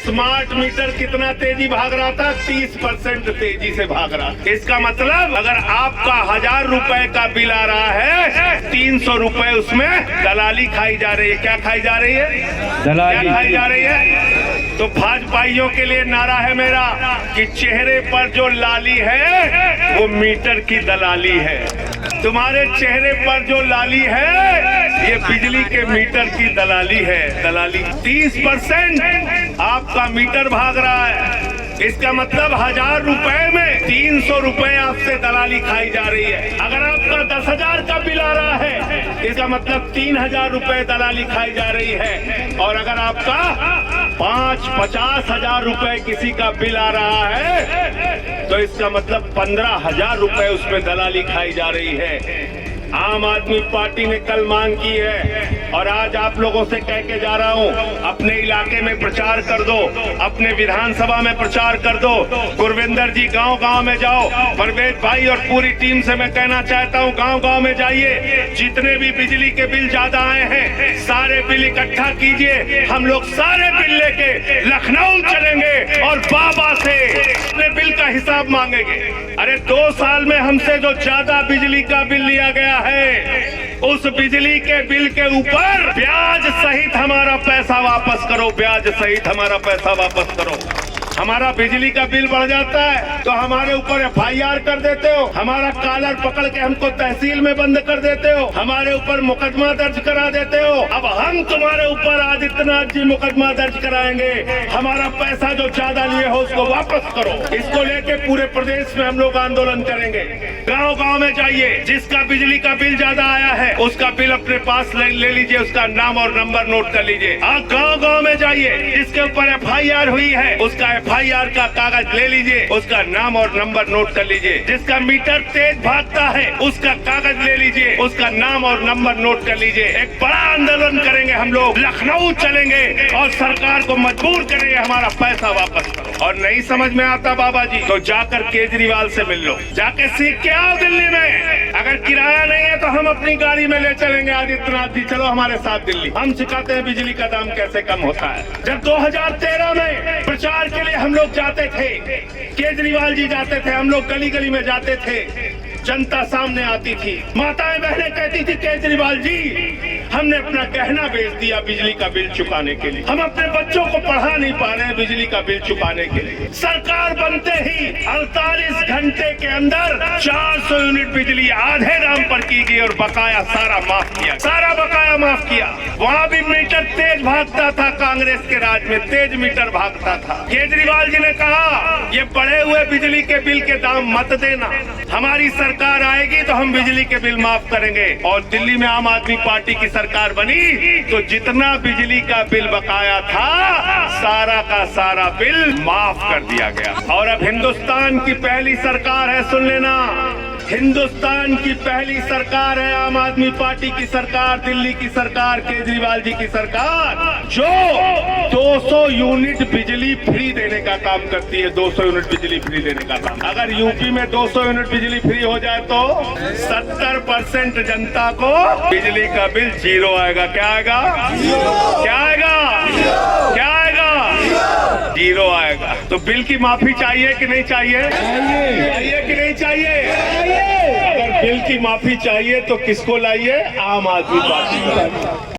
Smart meter कितना तेजी भाग रहा था? 30% तेजी से भाग रहा। इसका मतलब अगर आपका 1000 रुपए का बिल आ रहा है, 300 रुपए उसमें दलाली खाई जा रही है। क्या खाई जा रही है? क्या खाई जा रही है? तो भाजपाइयों के लिए नारा है मेरा कि चेहरे पर जो लाली है वो मीटर की दलाली है। तुम्हारे चेहरे पर जो लाली है ये बिजली के मीटर की दलाली है। दलाली 30% आपका मीटर भाग रहा है। इसका मतलब 1000 रुपए में 300 रुपए आपसे दलाली खाई जा रही है। अगर आपका 10,000 का बिल आ रहा है इसका मतलब 3000 रुपए दलाली खाई जा रही है। और अगर आपका 50,000 रुपए किसी का बिल आ रहा है तो इसका मतलब 15,000 रुपए उसमें दलाली खाई जा रही है। आम आदमी पार्टी ने कल मांग की है और आज आप लोगों से कह के जा रहा हूं, अपने इलाके में प्रचार कर दो, अपने विधानसभा में प्रचार कर दो। गुरविंदर जी गांव गांव में जाओ। परवेज भाई और पूरी टीम से मैं कहना चाहता हूं, गांव गांव में जाइए। जितने भी बिजली के बिल ज्यादा आए हैं सारे बिल इकट्ठा कीजिए। हम लोग सारे बिल लेके लखनऊ चलेंगे और बाबा से अपने बिल का हिसाब मांगेंगे। अरे 2 साल में हमसे जो ज्यादा बिजली का बिल लिया गया है उस बिजली के बिल के ऊपर ब्याज सहित हमारा पैसा वापस करो। ब्याज सहित हमारा पैसा वापस करो। हमारा बिजली का बिल बढ़ जाता है तो हमारे ऊपर FIR कर देते हो, हमारा कॉलर पकड़ के हमको तहसील में बंद कर देते हो, हमारे ऊपर मुकदमा दर्ज करा देते हो। अब हम तुम्हारे ऊपर आदित्यनाथ जी मुकदमा दर्ज कराएंगे। हमारा पैसा जो ज्यादा लिए हो उसको वापस करो। इसको लेके पूरे प्रदेश में हम लोग आंदोलन करेंगे। गाँव गाँव में जाइए, जिसका बिजली का बिल ज्यादा आया है उसका बिल अपने पास ले लीजिए, उसका नाम और नंबर नोट कर लीजिए। आप गाँव गाँव में जाइए, जिसके ऊपर FIR हुई है उसका FIR का कागज ले लीजिए, उसका नाम और नंबर नोट कर लीजिए। जिसका मीटर तेज भागता है उसका कागज ले लीजिए, उसका नाम और नंबर नोट कर लीजिए। एक बड़ा आंदोलन करेंगे हम लोग, लखनऊ चलेंगे और सरकार को मजबूर करेंगे हमारा पैसा वापस करो। और नहीं समझ में आता बाबा जी तो जाकर केजरीवाल से मिल लो, जाके सीख के आओ दिल्ली में। अगर किराया नहीं है तो हम अपनी गाड़ी में ले चलेंगे आदित्यनाथ जी, चलो हमारे साथ दिल्ली। हम सिखाते हैं बिजली का दाम कैसे कम होता है। जब 2013 में प्रचार के लिए हम लोग जाते थे, केजरीवाल जी जाते थे, हम लोग गली गली में जाते थे, जनता सामने आती थी, माताएं बहनें कहती थी केजरीवाल जी हमने अपना गहना बेच दिया बिजली का बिल चुकाने के लिए, हम अपने बच्चों को पढ़ा नहीं पा रहे हैं बिजली का बिल चुकाने के लिए। सरकार बनते ही 48 घंटे के अंदर 400 यूनिट बिजली आधे दाम पर की गई और बकाया सारा माफ किया, सारा बकाया माफ किया। वहाँ भी मीटर तेज भागता था, कांग्रेस के राज में तेज मीटर भागता था। केजरीवाल जी ने कहा ये बढ़े हुए बिजली के बिल के दाम मत देना, हमारी सरकार आएगी तो हम बिजली के बिल माफ करेंगे। और दिल्ली में आम आदमी पार्टी की सरकार बनी तो जितना बिजली का बिल बकाया था सारा का सारा बिल माफ कर दिया गया। और अब हिंदुस्तान की पहली सरकार है, सुन लेना, हिंदुस्तान की पहली सरकार है आम आदमी पार्टी की सरकार, दिल्ली की सरकार, केजरीवाल जी की सरकार, जो 200 यूनिट बिजली फ्री देने का काम करती है। 200 यूनिट बिजली फ्री देने का काम। अगर यूपी में 200 यूनिट बिजली फ्री हो जाए तो 70% जनता को बिजली का बिल 0 आएगा। क्या आएगा? क्या आएगा? क्या आएगा? 0 आएगा। तो बिल की माफी चाहिए कि नहीं चाहिए? चाहिए कि नहीं चाहिए? अगर बिल की माफी चाहिए तो किसको लाइए? आम आदमी पार्टी को।